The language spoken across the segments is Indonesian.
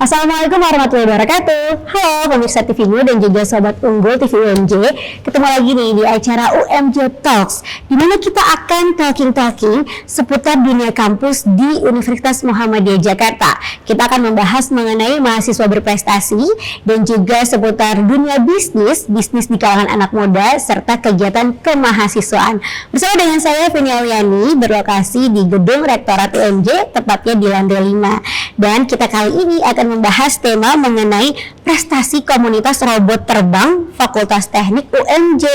Assalamualaikum warahmatullahi wabarakatuh. Halo pemirsa TV Unggul dan juga sobat Unggul TV UMJ. Ketemu lagi nih di acara UMJ Talks, di mana kita akan talking seputar dunia kampus di Universitas Muhammadiyah Jakarta. Kita akan membahas mengenai mahasiswa berprestasi dan juga seputar dunia bisnis di kalangan anak muda serta kegiatan kemahasiswaan. Bersama dengan saya Vini Auliani, berlokasi di Gedung Rektorat UMJ, tepatnya di lantai 5. Dan kita kali ini akan membahas tema mengenai prestasi komunitas robot terbang Fakultas Teknik UMJ.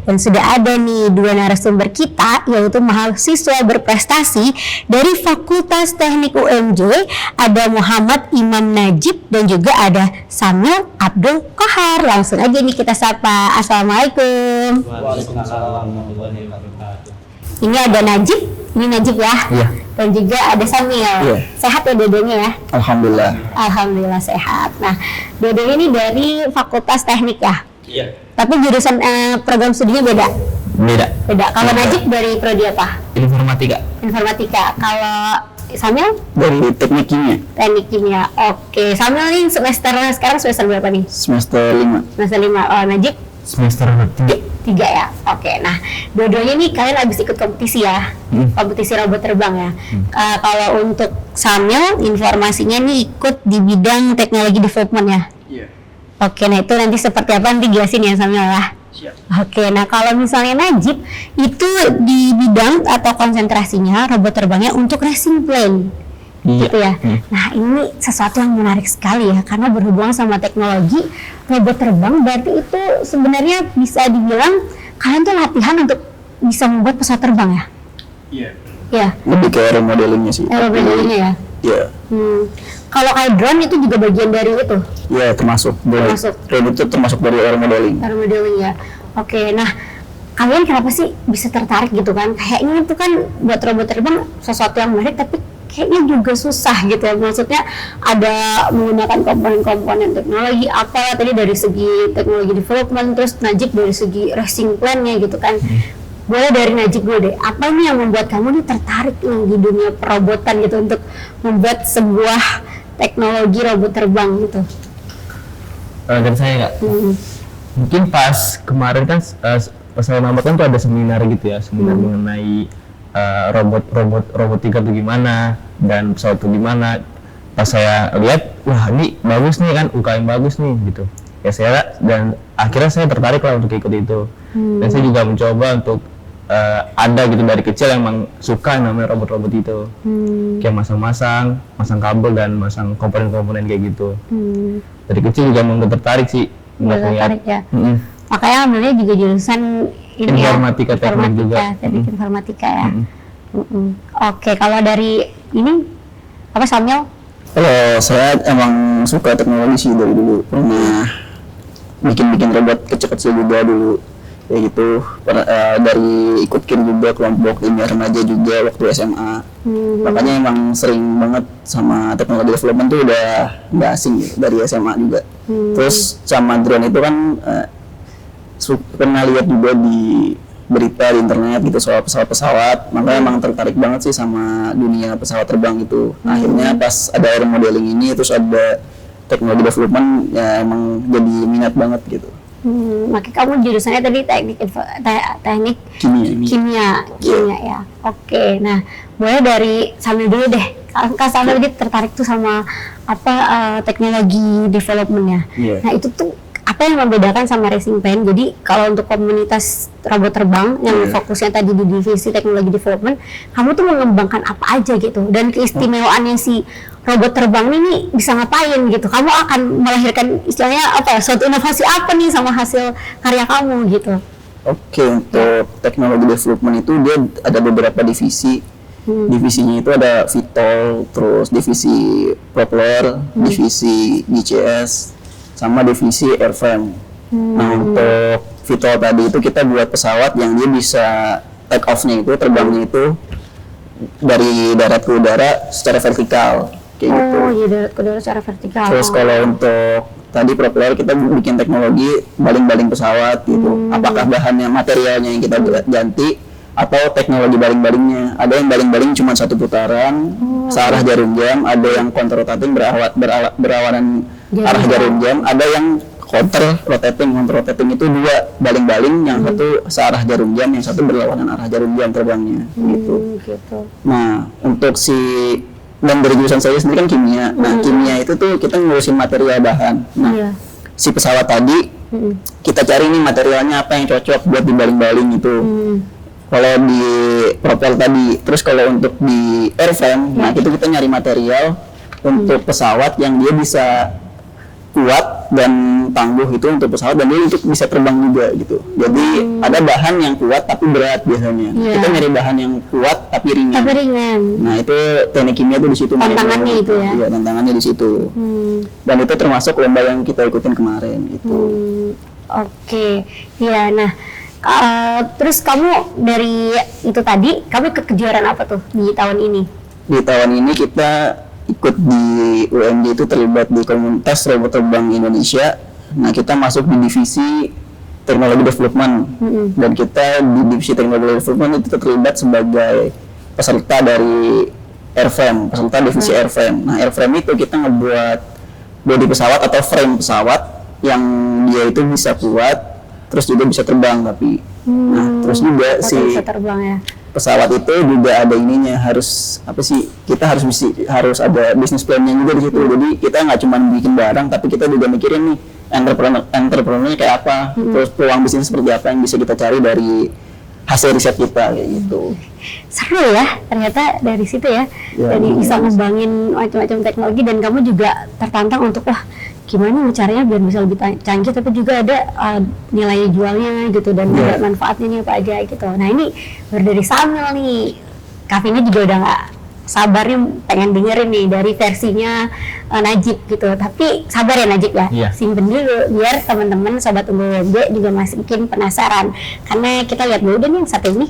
Dan sudah ada nih dua narasumber kita, yaitu mahasiswa berprestasi dari Fakultas Teknik UMJ, ada Muhammad Imam Najib dan juga ada Samil Abdul Qahar. Langsung aja nih kita sapa. Assalamualaikum. Waalaikumsalam warahmatullahi wabarakatuh. Ini ada Najib, ini Najib ya? Iya. Dan juga ada Samil. Iya. Sehat ya dua-duanya ya? Alhamdulillah. Alhamdulillah sehat. Nah, dua-duanya ini dari Fakultas Teknik ya? Iya. Tapi jurusan program studinya beda? Beda. Kalau Najib dari prodi apa? Informatika. Informatika. Kalau Samil? Dari teknik kimia. Teknik kimia. Oke, Samil nih sekarang semester berapa nih? Semester 5. Semester 5. Oh, Najib? Semester 3. 3 ya? Oke, nah dua-duanya nih kalian habis ikut kompetisi ya? Kompetisi robot terbang ya? Kalau untuk Samil, informasinya nih ikut di bidang teknologi development ya? Iya. Oke, nah itu nanti seperti apa nanti jelasin ya Samil lah. Siap. Oke, nah kalau misalnya Najib itu di bidang atau konsentrasinya robot terbangnya untuk racing plane. Iya. Gitu ya. Nah, ini sesuatu yang menarik sekali ya, karena berhubungan sama teknologi robot terbang. Berarti itu sebenarnya bisa dibilang kalian tuh latihan untuk bisa membuat pesawat terbang ya? Iya. Ya. Lebih ke aeromodelingnya sih. Aeromodelingnya ya. Iya. Kalau kayak drone itu juga bagian dari itu. Iya, termasuk. Drone itu termasuk dari aeromodeling. Aeromodeling ya. Oke, nah kalian kenapa sih bisa tertarik gitu kan? Kayaknya itu kan buat robot terbang sesuatu yang menarik, tapi kayaknya juga susah gitu ya, maksudnya ada menggunakan komponen-komponen teknologi apa tadi dari segi teknologi development, terus Najib dari segi racing plan-nya gitu kan. Boleh dari Najib dulu deh, apa nih yang membuat kamu nih tertarik nih di dunia perobotan gitu untuk membuat sebuah teknologi robot terbang gitu? Dari saya nggak, mungkin pas kemarin kan pas saya nambah kan tuh ada seminar gitu ya, seminar mengenai robotika itu gimana dan pesawat itu gimana. Pas saya lihat, wah ini bagus nih kan, UKM bagus nih gitu ya, saya dan akhirnya saya tertarik lah untuk ikut itu. Dan saya juga mencoba untuk ada gitu dari kecil emang suka yang namanya robot-robot itu, kayak masang kabel dan masang komponen-komponen kayak gitu. Dari kecil juga emang tertarik sih, tertarik ya. Makanya ambilnya juga jurusan ini informatika, teknik juga. Teknik informatika ya. Oke, kalau dari ini apa Samil? Kalau saya emang suka teknologi sih dari dulu. Pernah bikin robot kecil-kecil juga dulu. Kayak gitu. Dari ikut KIN juga, kelompok ilmiah remaja juga waktu SMA. Makanya emang sering banget sama teknologi development tuh udah nggak asing gitu, dari SMA juga. Terus sama drone itu kan pernah lihat juga di berita di internet gitu soal pesawat-pesawat, makanya emang tertarik banget sih sama dunia pesawat terbang gitu. Akhirnya pas ada aeromodeling ini, terus ada teknologi development, ya emang jadi minat banget gitu. Makanya kamu jurusannya tadi teknik kimia ya. Oke, nah mulai dari Samil dulu deh. Kak Samil tadi tertarik tuh sama apa teknologi developmentnya. Yeah. Nah itu tuh apa yang membedakan sama racing plane? Jadi kalau untuk komunitas robot terbang yang fokusnya tadi di divisi teknologi development, kamu tuh mengembangkan apa aja gitu, dan keistimewaannya si robot terbang ini bisa ngapain gitu? Kamu akan melahirkan istilahnya apa ya, suatu inovasi apa nih sama hasil karya kamu gitu? Oke, untuk teknologi development itu dia ada beberapa divisi. Divisinya itu ada VTOL, terus divisi propeller, divisi GCS, sama divisi airframe. Nah, untuk VTOL tadi itu kita buat pesawat yang dia bisa take off-nya itu, terbangnya itu dari darat ke udara secara vertikal kayak gitu. Oh iya, darat ke udara secara vertikal. Terus kalau untuk tadi propeller, kita bikin teknologi baling-baling pesawat gitu. Apakah bahannya, materialnya yang kita ganti atau teknologi baling-balingnya. Ada yang baling-baling cuma satu putaran searah jarum jam, ada yang counter rotating berawanan arah jarum jam, ada yang counter rotating itu dua baling-baling, yang satu searah jarum jam, yang satu berlawanan arah jarum jam terbangnya gitu. Nah, untuk dan dari jurusan saya sendiri kan kimia. Nah, kimia itu tuh kita ngurusin material bahan. Nah, si pesawat tadi kita cari nih materialnya apa yang cocok buat dibaling-baling itu. Kalau di propel tadi, terus kalau untuk di airframe, nah itu kita nyari material untuk pesawat yang dia bisa kuat dan tangguh itu untuk pesawat, dan dia untuk bisa terbang juga gitu. Jadi ada bahan yang kuat tapi berat biasanya. Kita nyari bahan yang kuat tapi ringan. Nah, itu teknik kimia tuh di situ. Tantangannya itu ya. Iya, tantangannya di situ. Dan itu termasuk lomba yang kita ikutin kemarin gitu. Oke. Ya, nah terus kamu dari itu tadi, kamu ke kejuaraan apa tuh di tahun ini? Di tahun ini kita ikut di UMJ itu terlibat di komunitas robot terbang Indonesia. Nah, kita masuk di divisi teknologi development, dan kita di divisi teknologi development itu terlibat sebagai peserta dari airframe, peserta divisi airframe. Nah, airframe itu kita ngebuat bodi pesawat atau frame pesawat yang dia itu bisa kuat, terus juga bisa terbang tapi. Nah, terus juga bisa terbang ya. Pesawat itu juga ada ininya, harus apa sih, kita harus ada bisnis plan-nya juga di situ. Jadi kita nggak cuma bikin barang, tapi kita juga mikirin nih entrepreneurnya kayak apa, terus peluang bisnis seperti apa yang bisa kita cari dari hasil riset kita kayak gitu. Seru ya ternyata dari situ ya, dari bisa ngembangin macam-macam teknologi, dan kamu juga tertantang untuk gimana caranya biar bisa lebih canggih tapi juga ada nilai jualnya gitu, dan ada manfaatnya nih apa aja gitu. Nah, ini baru dari Samil nih, Kak Vini juga udah nggak sabar nih pengen dengerin nih dari versinya Najib gitu. Tapi sabar ya Najib ya, simpen dulu biar teman-teman sobat Unggul UMJ juga masih mungkin penasaran, karena kita lihat dulu deh nih yang satu ini.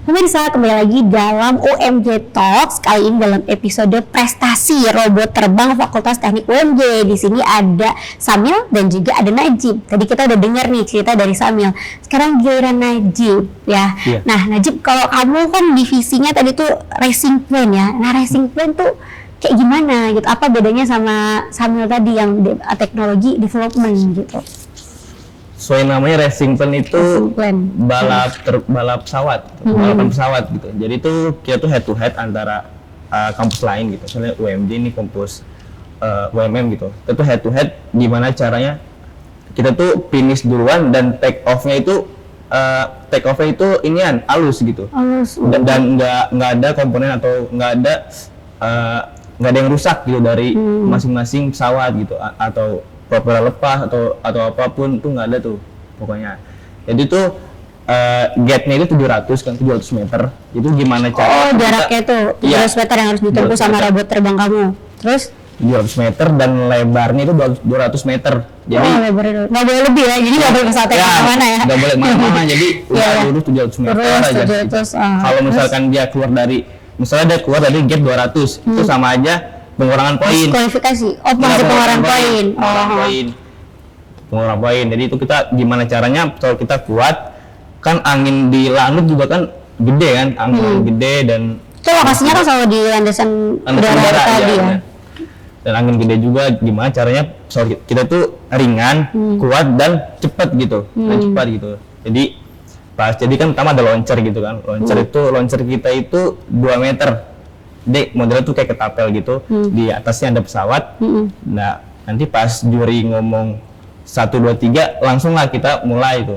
Pemirsa, kembali lagi dalam UMJ Talks, kali ini dalam episode prestasi robot terbang Fakultas Teknik UMJ. Di sini ada Samil dan juga ada Najib. Tadi kita udah dengar nih cerita dari Samil. Sekarang giliran Najib ya. Nah, Najib, kalau kamu kan divisinya tadi tuh racing plane ya. Nah, racing plane tuh kayak gimana gitu? Apa bedanya sama Samil tadi yang teknologi development gitu? Soalnya namanya racing plane itu balap pesawat, balapan pesawat gitu. Jadi itu kita tuh head to head antara kampus lain gitu. Misalnya UMJ ini kampus UMM gitu. Kita tuh head to head gimana caranya kita tuh finish duluan, dan take off-nya itu inian halus gitu. Dan nggak ada komponen atau nggak ada yang rusak gitu dari masing-masing pesawat gitu, atau propeller lepas atau apapun tuh nggak ada tuh pokoknya. Jadi tuh gate-nya itu 700 meter. Itu gimana cara? Jaraknya itu 700 meter yang harus ditempuh sama robot terbang kamu. Terus 700 meter dan lebarnya itu 200 meter. Jadi lebarnya nggak boleh lebih ya. Jadi nggak boleh pesawatnya kemana-mana ya. Nggak boleh kemana-mana. Jadi lurus 700 meter aja. Kalau misalkan dia keluar dari gate 200, itu sama aja pengurangan poin. Kualifikasi. Masih pengurangan poin. Pengurangan poin. Jadi itu kita gimana caranya kalau kita kuat, kan angin di lanut juga kan gede kan, angin gede, dan itu lokasinya kan selalu di landasan udara tadi ya. Dan angin gede juga, gimana caranya pesawat kita tuh ringan, kuat dan cepat gitu. Jadi kan pertama ada launcher gitu kan. Launcher kita itu 2 meter. Jadi modelnya tuh kayak ketapel gitu, di atasnya ada pesawat. Nah, nanti pas juri ngomong 1, 2, 3, langsung lah kita mulai.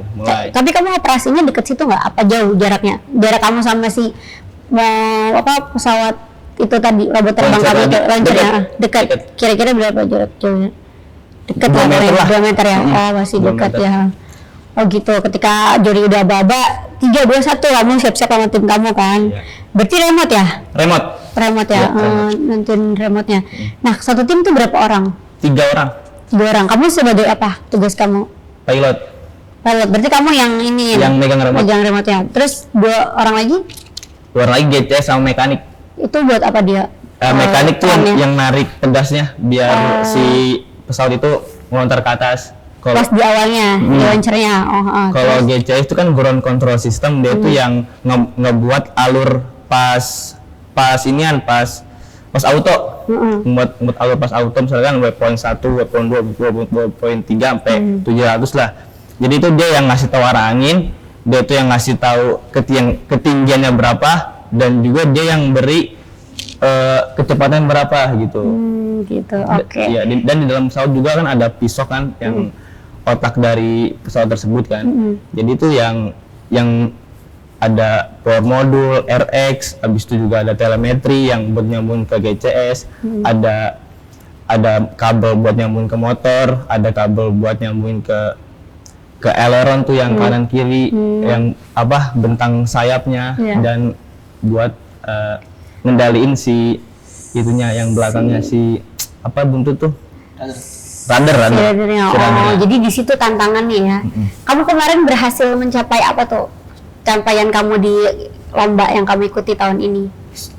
Tapi kamu operasinya deket situ nggak? Apa jauh jaraknya? Jarak kamu sama si pesawat itu tadi, robot terbang kamu itu, launchernya dekat. Kira-kira berapa jarak jauhnya? Dekat lah, 2 meter ya. Masih dekat ya. Oh gitu, ketika juri udah baba 3, 2, 1 kamu siap-siap sama tim kamu kan. Berarti remote ya? Remote ya, nonton remote-nya. Nah, satu tim tuh berapa orang? 3 orang. 3 orang. Kamu sebagai apa tugas kamu? Pilot. Berarti kamu yang ini yang megang remote-nya. Terus 2 orang lagi? 2 orang lagi gate sama mekanik. Itu buat apa dia? Mekanik tuh yang narik pedasnya biar si pesawat itu melontar ke atas. Kalau Pas di awalnya, di launchernya. kalau GCS itu kan ground control system, dia itu yang ngebuat alur pas auto, membuat alur pas auto, misalkan waypoint 1, waypoint 2, waypoint 3 sampai 700 lah. Jadi itu dia yang ngasih tahu arah angin, dia itu yang ngasih tahu ketinggiannya berapa, dan juga dia yang beri kecepatan berapa gitu. Gitu. Oke. Ya, dan di dalam pesawat juga kan ada pisau kan yang otak dari pesawat tersebut kan. Jadi itu yang ada power module, RX, habis itu juga ada telemetri yang buat nyambung ke GCS, ada kabel buat nyambung ke motor, ada kabel buat nyambung ke aileron tuh yang kanan kiri, yang bentang sayapnya, dan buat ngendaliin si itunya yang belakangnya si buntut tuh. Rudder. Jadi di situ tantangannya ya. Kamu kemarin berhasil mencapai apa tuh? Capaian kamu di lomba yang kamu ikuti tahun ini?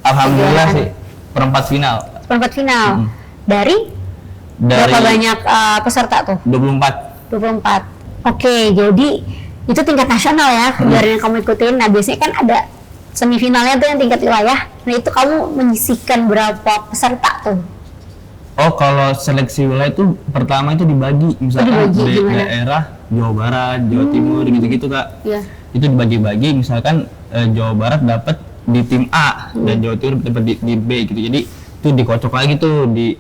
Alhamdulillah sih, perempat final. Perempat final. Dari berapa banyak peserta tuh? 24. Oke, jadi itu tingkat nasional ya, kejuaraan yang kamu ikutin. Nah, biasanya kan ada semifinalnya tuh yang tingkat wilayah. Nah, itu kamu menyisihkan berapa peserta tuh? Oh, kalau seleksi wilayah itu pertama itu dibagi, misalkan daerah Jawa Barat, Jawa Timur gitu-gitu Kak. Iya. Itu dibagi-bagi, misalkan Jawa Barat dapat di tim A dan Jawa Timur dapat di B gitu. Jadi itu dikocok lagi tuh di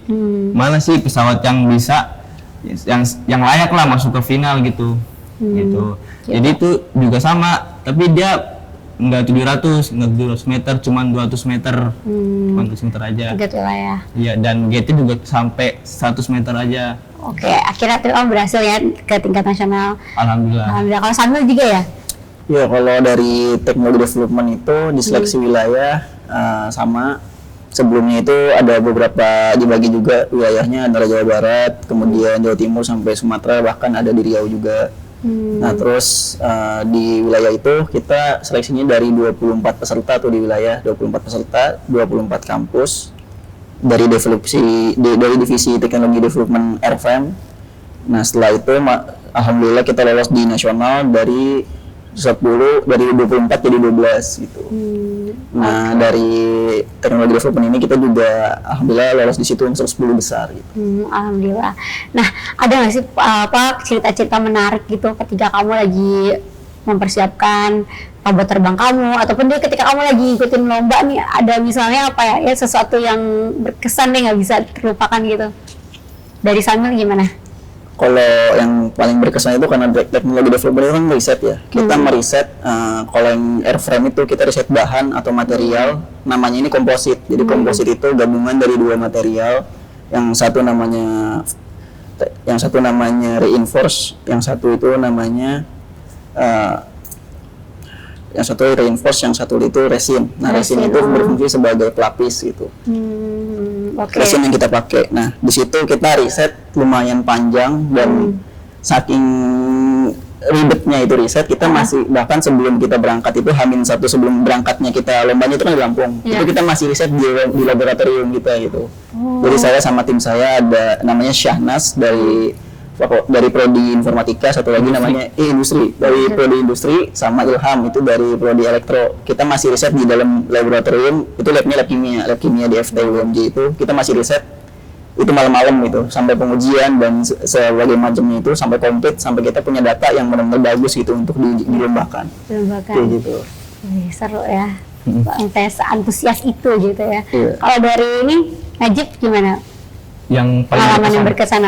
mana sih pesawat yang bisa yang layak lah masuk ke final gitu. Gitu. Jadi itu juga sama, tapi dia enggak 700 meter, cuman 200 meter. Cuman 200 meter aja. Tingkat wilayah. Iya, dan GT juga sampai 100 meter aja. Oke, akhirnya tuh kamu berhasil ya ke tingkat nasional. Alhamdulillah. Kalau Samuel juga ya? Ya, kalau dari teknologi development itu di seleksi wilayah sama. Sebelumnya itu ada beberapa dibagi juga wilayahnya, antara Jawa Barat, kemudian Jawa Timur sampai Sumatera, bahkan ada di Riau juga. Nah, terus di wilayah itu kita seleksinya dari 24 peserta tuh di wilayah, 24 peserta, 24 kampus dari divisi teknologi development airframe. Nah, setelah itu alhamdulillah kita lolos di nasional dari 24 jadi 12 gitu. Nah, dari teknologi development ini kita juga alhamdulillah lolos di situ untuk 10 besar gitu. Alhamdulillah. Nah, ada nggak sih cerita-cerita menarik gitu ketika kamu lagi mempersiapkan robot terbang kamu, ataupun dia ketika kamu lagi ikutin lomba nih, ada misalnya sesuatu yang berkesan deh nggak bisa terlupakan gitu. Dari Samuel gimana? Kalau yang paling berkesan itu karena teknologi development itu kan riset ya. Kita meriset, kalau yang airframe itu kita riset bahan atau material, namanya ini komposit. Jadi komposit itu gabungan dari dua material, yang satu namanya reinforce, yang satu itu namanya yang satu itu resin. Nah, resin itu berfungsi sebagai pelapis gitu. Resin yang kita pakai. Nah, di situ kita riset lumayan panjang dan saking ribetnya itu riset, kita masih bahkan sebelum kita berangkat itu H-1 sebelum berangkatnya kita lombanya itu kan di Lampung. Itu kita masih riset di laboratorium kita gitu. Jadi saya sama tim saya ada namanya Syahnas dari prodi informatika, satu lagi namanya industri dari prodi industri, sama Ilham itu dari prodi elektro. Kita masih riset di dalam laboratorium, itu lab kimia di FT UMJ itu kita masih riset itu malam-malam gitu sampai pengujian dan sebagainya macamnya itu sampai komplit, sampai kita punya data yang benar-benar bagus gitu untuk dilombakan. Kayak gitu. Seru ya. Sampai antusias itu gitu ya. Iya. Kalau dari ini Najib gimana? Yang paling Pengalaman yang berkesan?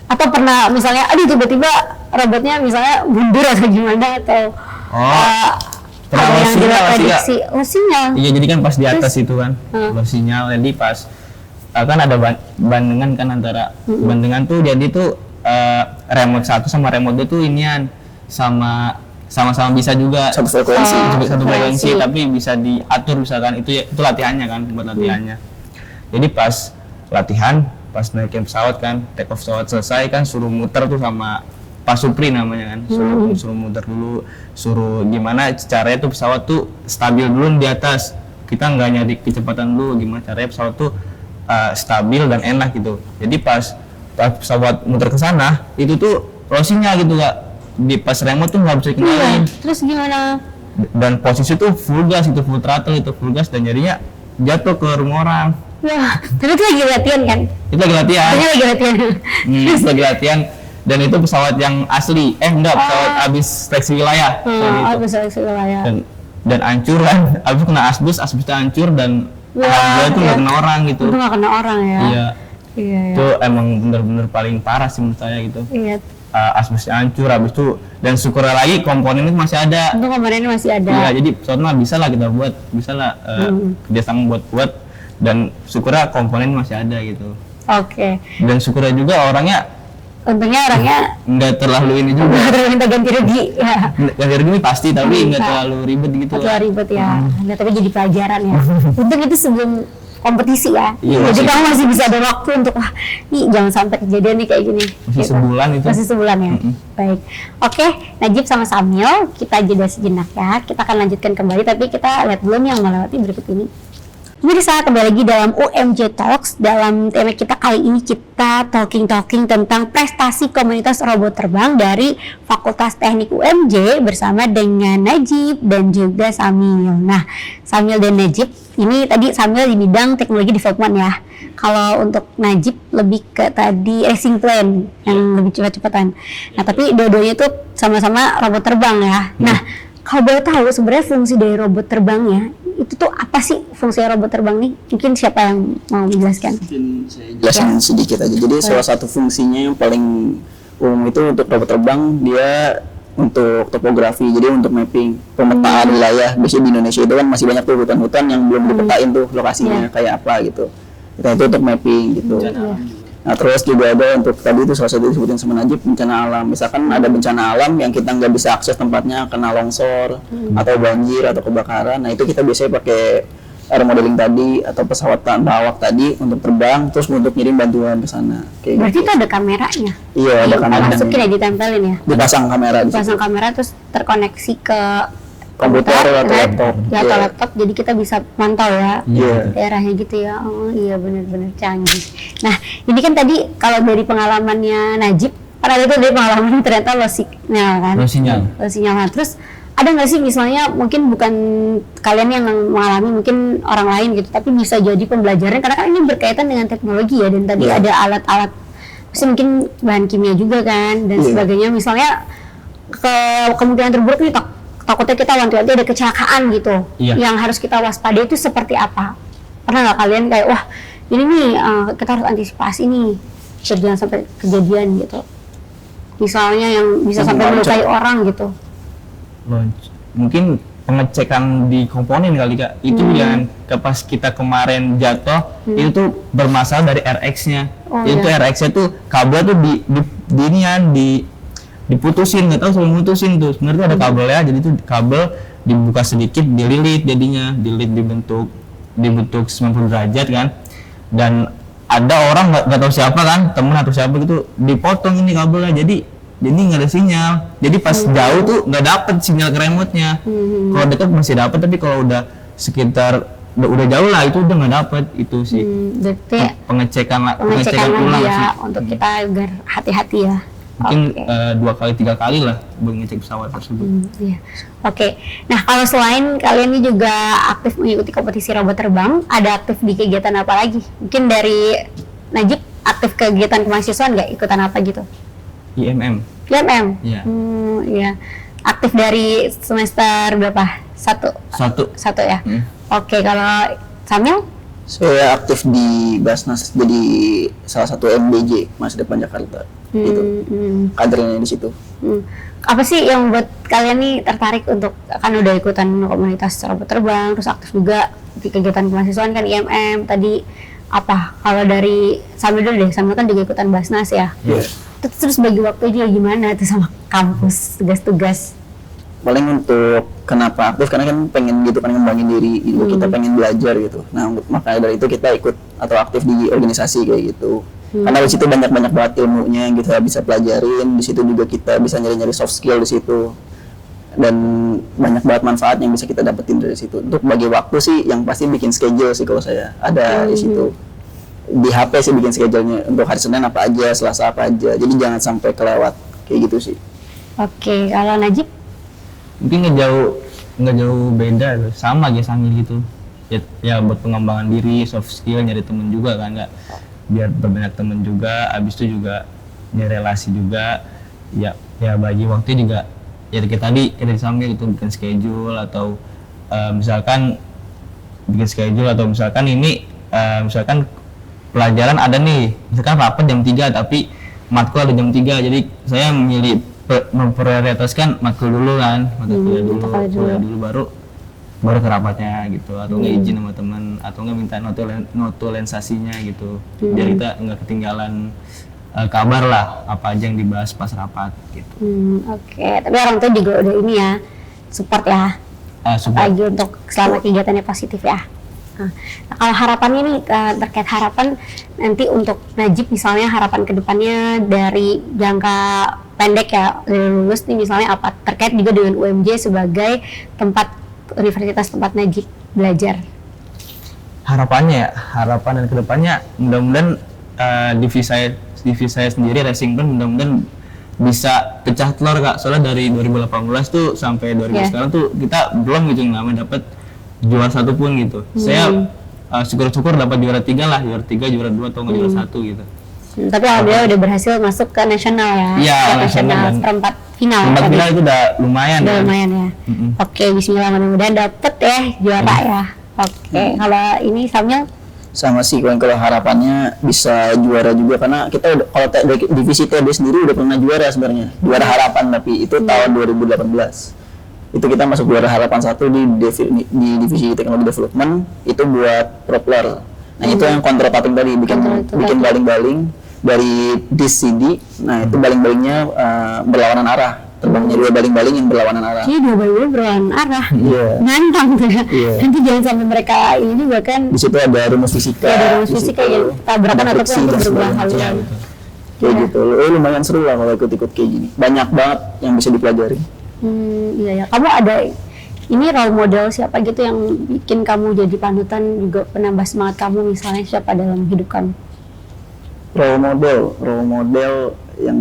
Atau pernah misalnya, tiba-tiba robotnya misalnya mundur atau gimana, atau pernah ada yang sinyal, diprediksi? Sinyal. Iya, jadi kan pas di atas itu kan, sinyal, jadi pas kan ada bandengan kan antara bandengan tuh, jadi tuh remote 1 sama remote 2 tuh inian sama-sama bisa juga Satu frekuensi. tapi bisa diatur misalkan itu latihannya kan, buat latihannya. Jadi pas latihan, pas naikin pesawat kan, take off pesawat selesai kan, suruh muter tuh sama Pak Supri namanya kan, suruh muter dulu, suruh gimana caranya tuh pesawat tuh stabil dulu di atas. Kita nggak nyari kecepatan dulu, gimana caranya pesawat tuh stabil dan enak gitu. Jadi pas pesawat muter ke sana itu tuh losinya gitu Kak. Di pas remote tuh nggak bisa Iya. kendaliin. Terus gimana? Dan posisi tuh full gas, itu full throttle, itu full gas, dan jadinya jatuh ke rumah orang. Ya, tapi itu lagi latihan kan? Itu lagi latihan. Tanya lagi latihan. Itu lagi latihan. Dan itu pesawat yang asli. Enggak, pesawat abis seleksi wilayah. Kayak gitu. Oh, bisa wilayah. Dan hancur kan. Abis kena asbesnya hancur dan Wah, alhamdulillah itu nggak iya. kena orang gitu. Itu nggak kena orang ya? Iya. Iya. Itu emang bener-bener paling parah sih menurut saya gitu. Iya. Asbesnya hancur habis itu, dan syukurnya lagi komponen itu masih ada. Untuk kemarin masih ada. Iya, jadi pesawat mah bisa lah kita buat, bisa lah kerjasama buat dan syukurnya komponen masih ada gitu. Oke. Dan syukurnya juga orangnya Untungnya orangnya nggak terlalu ini juga. nggak terlalu minta ganti rugi. Ya. Ganti rugi ini pasti, tapi nggak terlalu ribet gitu Atau lah. ribet ya. Nah, tapi jadi pelajaran ya. Untung itu sebelum kompetisi ya. Iya, Jadi masih- kamu masih bisa ada waktu untuk wah, nih jangan sampai kejadian nih kayak gini. Masih sebulan itu. Masih sebulan ya. Baik. Oke, Najib sama Samil, kita jeda sejenak ya. Kita akan lanjutkan kembali, tapi kita lihat dulu nih yang melewati berikut ini. Pemirsa, kembali lagi dalam UMJ Talks. Dalam tema kita kali ini kita talking tentang prestasi komunitas robot terbang dari Fakultas Teknik UMJ bersama dengan Najib dan juga Samil. Nah, Samil dan Najib ini tadi Samil di bidang teknologi development ya. Kalau untuk Najib lebih ke tadi racing plane yang lebih cepat-cepatan. Nah, tapi dua-duanya itu sama-sama robot terbang ya. Nah, kalau boleh tahu sebenarnya fungsi dari robot terbangnya itu tuh apa sih fungsi robot terbang nih? Mungkin siapa yang mau menjelaskan? Mungkin saya jelasin sedikit aja. Jadi salah satu fungsinya yang paling umum itu untuk robot terbang, dia untuk topografi, jadi untuk mapping pemetaan wilayah. Biasanya di Indonesia itu kan masih banyak tuh hutan-hutan yang belum dipetain tuh lokasinya kayak apa gitu. Kita itu untuk mapping gitu. Nah terus juga ada untuk tadi itu salah satu disebutin sama Najib, bencana alam. Misalkan ada bencana alam yang kita nggak bisa akses tempatnya, kena longsor atau banjir atau kebakaran. Nah itu kita biasanya pakai air modeling tadi atau pesawat tanpa awak tadi untuk terbang, terus untuk ngirim bantuan ke sana. Kayak Berarti gitu. itu ada kameranya? Iya ada kamera. Masukin ya, ditempelin ya? Dipasang kamera di situ. Pasang kamera terus terkoneksi ke Komputer atau kan? laptop. Ya, atau Iya. laptop, jadi kita bisa mantau ya Iya. daerahnya gitu ya. Oh iya, benar-benar canggih. Nah ini kan tadi kalau dari pengalamannya Najib, karena itu dari pengalaman ternyata low signal kan, Low sinyal. low signal. Nah, terus ada nggak sih misalnya mungkin bukan kalian yang mengalami, mungkin orang lain gitu, tapi bisa jadi pembelajaran karena kan ini berkaitan dengan teknologi ya, dan tadi Iya. ada alat-alat, mungkin bahan kimia juga kan dan Iya. sebagainya. Misalnya kemungkinan terburuk nih takutnya kita wanti-wanti ada kecelakaan gitu, Iya. yang harus kita waspadai itu seperti apa? Pernah nggak kalian kayak wah ini nih kita harus antisipasi nih biar jangan sampai kejadian gitu, misalnya yang bisa Yang sampai meluncur. melukai orang gitu. Mungkin pengecekan di komponen kali Kak. Itu yang pas kita kemarin jatuh itu tuh bermasalah dari RX-nya. Oh, Itu iya. RX-nya tuh kabel tuh diputusin, nggak tahu siapa yang mutusin tuh. Sebenarnya ada kabelnya, jadi tuh kabel dibuka sedikit, dililit jadinya, dibentuk 90 derajat kan. Dan ada orang nggak tahu siapa kan, temen atau siapa gitu, dipotong ini kabelnya, jadi nggak ada sinyal. Jadi pas jauh tuh nggak dapet sinyal ke remote-nya. Kalau dekat masih dapet, tapi kalau udah sekitar udah jauh lah itu udah nggak dapet itu sih. Berarti Pengecekan pengecekan ulang lagi sih. ya untuk kita agar hati-hati ya. Mungkin Oke. 2 kali 3 kali lah buat ngecek pesawat tersebut. Iya. Oke. Nah, kalau selain kalian ini juga aktif mengikuti kompetisi robot terbang, ada aktif di kegiatan apa lagi? Mungkin dari Najib aktif kegiatan kemahasiswaan nggak, ikutan apa gitu? IMM. IMM? Iya. Iya. Aktif dari semester berapa? Satu ya? Oke, kalau Samil? Saya aktif di Basnas, jadi salah satu MBJ Masa Depan Jakarta. Gitu. Kadernya di situ. Apa sih yang buat kalian nih tertarik untuk, kan udah ikutan komunitas robot terbang, terus aktif juga di kegiatan kemahasiswaan kan IMM tadi, apa? Kalau dari Samil dulu deh, Samil kan juga ikutan Basnas ya. Iya. Terus bagi waktunya gimana tuh sama kampus, tugas-tugas? Paling untuk kenapa aktif, karena kan pengen gitu kan ngembangin diri gitu, kita pengen belajar gitu. Nah makanya dari itu kita ikut atau aktif di organisasi kayak gitu. Karena di situ banyak banget ilmunya yang kita bisa pelajarin. Di situ juga kita bisa nyari soft skill di situ, dan banyak banget manfaat yang bisa kita dapetin dari situ. Untuk bagi waktu sih yang pasti bikin schedule sih kalau saya ada di situ. Di HP sih bikin schedule-nya untuk hari Senin apa aja, Selasa apa aja. Jadi jangan sampai kelewat kayak gitu sih. Oke, kalau Najib? Mungkin nggak jauh beda tuh. Sama aja Samil gitu ya buat pengembangan diri, soft skill, nyari temen juga kan, nggak biar berbanyak temen juga, abis itu juga nyari relasi juga, ya bagi waktu juga ya kayak tadi kita di Samil itu bikin schedule atau misalkan ini misalkan pelajaran ada nih, misalkan rapat jam 3 tapi matkul ada jam 3, jadi saya memprioritaskan matkul dulu kan, kuliah dulu baru ke rapatnya gitu, atau nggak izin sama teman, atau nggak minta notulensasinya gitu, biar kita nggak ketinggalan kabar lah apa aja yang dibahas pas rapat gitu. Oke, tapi orang tua juga udah ini ya, support ya, lagi untuk selama kegiatannya positif ya. Nah, kalau harapannya nih terkait harapan nanti untuk Najib misalnya, harapan kedepannya dari jangka pendek ya, lulus nih misalnya apa terkait juga dengan UMJ sebagai universitas tempat Najib belajar. Harapan dan kedepannya mudah-mudahan divisi saya sendiri Racing Plan mudah-mudahan bisa pecah telur Kak, soalnya dari 2018 tuh sampai 2000 sekarang tuh kita belum gitu namanya dapat juara 1 pun gitu. Saya syukur-syukur dapat juara 3 lah, juara 2 atau nggak juara 1 gitu. Tapi alhamdulillah udah berhasil masuk ke nasional ya. Iya, nasional perempat final. Perempat final itu udah lumayan. Udah lumayan ya. Oke, bismillah, mudah-mudahan dapet ya juara ya. Oke, kalau ini Samil? Sama sih kalau harapannya bisa juara juga, karena kita udah kalau divisi TB sendiri udah pernah juara sebenarnya, juara harapan, tapi itu tahun 2018. Itu kita masuk juara harapan 1 di divisi teknologi development, itu buat propler. Nah itu yang kontrol pating tadi, bikin baling-baling dari disk CD. Nah itu baling-balingnya berlawanan arah, terbangnya 2 baling-baling yang berlawanan arah. Iya, 2 baling-baling berlawanan arah. Iya. Nantang tuh ya. Nanti jangan sampai mereka ini juga kan. Di situ ada rumus fisika. Ada rumus fisika yang tabrakan ataupun untuk berbelah haluan. Kayak gitu. Lumayan seru lah kalau ikut-ikut kayak gini. Banyak banget yang bisa dipelajari. Iya ya. Kamu ada ini role model siapa gitu yang bikin kamu jadi panutan, juga penambah semangat kamu misalnya, siapa dalam hidup kamu? Role model yang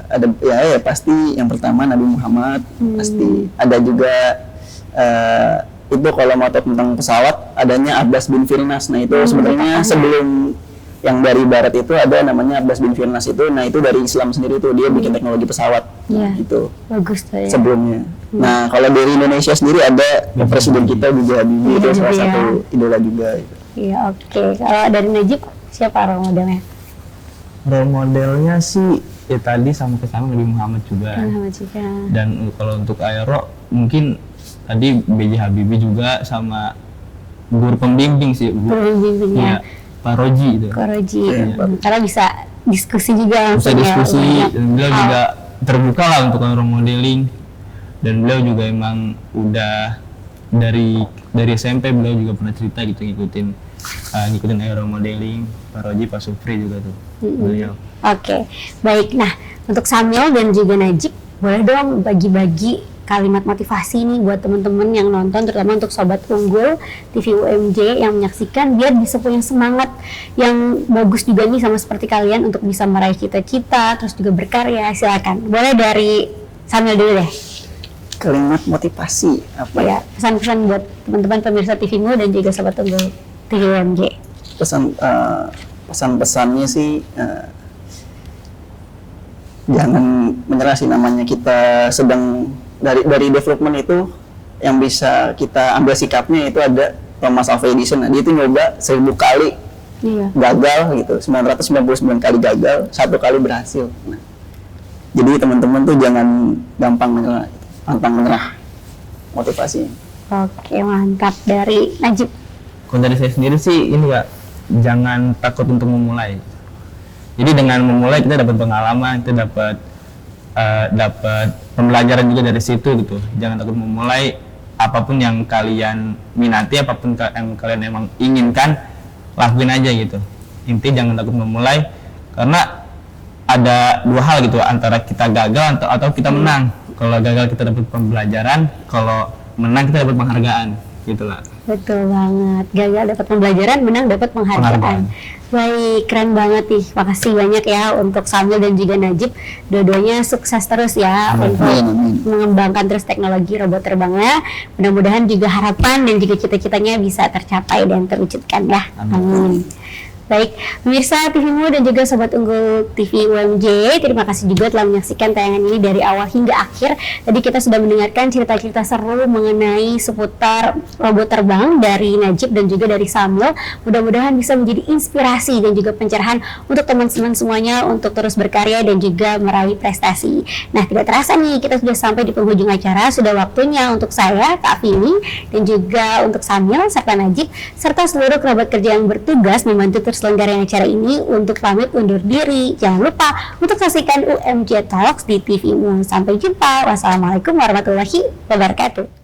ada ya pasti yang pertama Nabi Muhammad, pasti ada juga itu kalau mau tahu tentang pesawat adanya Abbas bin Firnas. Nah itu sebenarnya sebelum yang dari barat itu ada namanya Abbas bin Firnas itu, nah itu dari Islam sendiri tuh, dia bikin teknologi pesawat gitu. Bagus tuh ya. Sebelumnya. Nah kalau dari Indonesia sendiri ada presiden kita juga Habibie, itu salah satu idola juga gitu. Iya, oke. Kalau dari Najib siapa role modelnya? Role modelnya sih ya tadi sama Nabi Muhammad juga. Dan kalau untuk aero mungkin tadi B.J. Habibie juga, sama guru pembimbing sih. Pembimbingnya. Pak Roji itu. Pak Roji. Karena bisa diskusi juga. Bisa diskusi, dan beliau juga terbuka lah untuk role modeling. Dan beliau juga emang udah dari SMP beliau juga pernah cerita gitu ngikutin aero modeling. Pak Roji, Pak Supri juga tuh beliau. Oke, baik. Nah, untuk Samil dan juga Najib, boleh dong bagi-bagi kalimat motivasi nih buat teman-teman yang nonton, terutama untuk Sobat Unggul TV UMJ yang menyaksikan, biar bisa punya semangat yang bagus juga nih sama seperti kalian untuk bisa meraih cita-cita, terus juga berkarya. Silakan, boleh dari Samil dulu deh. Kalimat motivasi apa ya? Pesan-pesan buat teman-teman pemirsa TV-mu dan juga Sobat Unggul TV UMJ. Pesan-pesannya sih jangan menyerah sih, namanya kita sedang dari development itu yang bisa kita ambil sikapnya itu ada Thomas Alva Edison. Nah, dia itu nyoba 1000 kali gagal gitu, 999 kali gagal, 1 kali berhasil. Nah, jadi teman-teman tuh jangan gampang menyerah, pantang menyerah motivasi. Oke, mantap. Dari Najib. Kalau dari saya sendiri sih ini Kak, jangan takut untuk memulai. Jadi dengan memulai kita dapat pengalaman, kita dapat pembelajaran juga dari situ gitu. Jangan takut memulai, apapun yang kalian minati, apapun yang kalian emang inginkan, lakuin aja gitu. Inti jangan takut memulai, karena ada 2 hal gitu, antara kita gagal atau kita menang. Kalau gagal kita dapat pembelajaran, kalau menang kita dapat penghargaan gitulah. Betul banget. Gagal dapat pembelajaran, menang dapat penghargaan. Baik, keren banget nih. Makasih banyak ya untuk Samil dan juga Najib. Dua-duanya sukses terus ya untuk Amin. mengembangkan terus teknologi robot terbangnya. Mudah-mudahan juga harapan dan juga cita-citanya bisa tercapai dan terwujudkan ya. Amin. Baik, pemirsa TVmu dan juga Sobat Unggul TV UMJ, terima kasih juga telah menyaksikan tayangan ini dari awal hingga akhir. Tadi kita sudah mendengarkan cerita-cerita seru mengenai seputar robot terbang dari Najib dan juga dari Samil. Mudah-mudahan bisa menjadi inspirasi dan juga pencerahan untuk teman-teman semuanya untuk terus berkarya dan juga meraih prestasi. Nah, tidak terasa nih, kita sudah sampai di penghujung acara. Sudah waktunya untuk saya, Kak Vini, dan juga untuk Samil serta Najib, serta seluruh kerabat kerja yang bertugas membantu terselenggaranya acara ini untuk pamit undur diri. Jangan lupa untuk saksikan UMJ Talks di TV-mu. Sampai jumpa. Wassalamualaikum warahmatullahi wabarakatuh.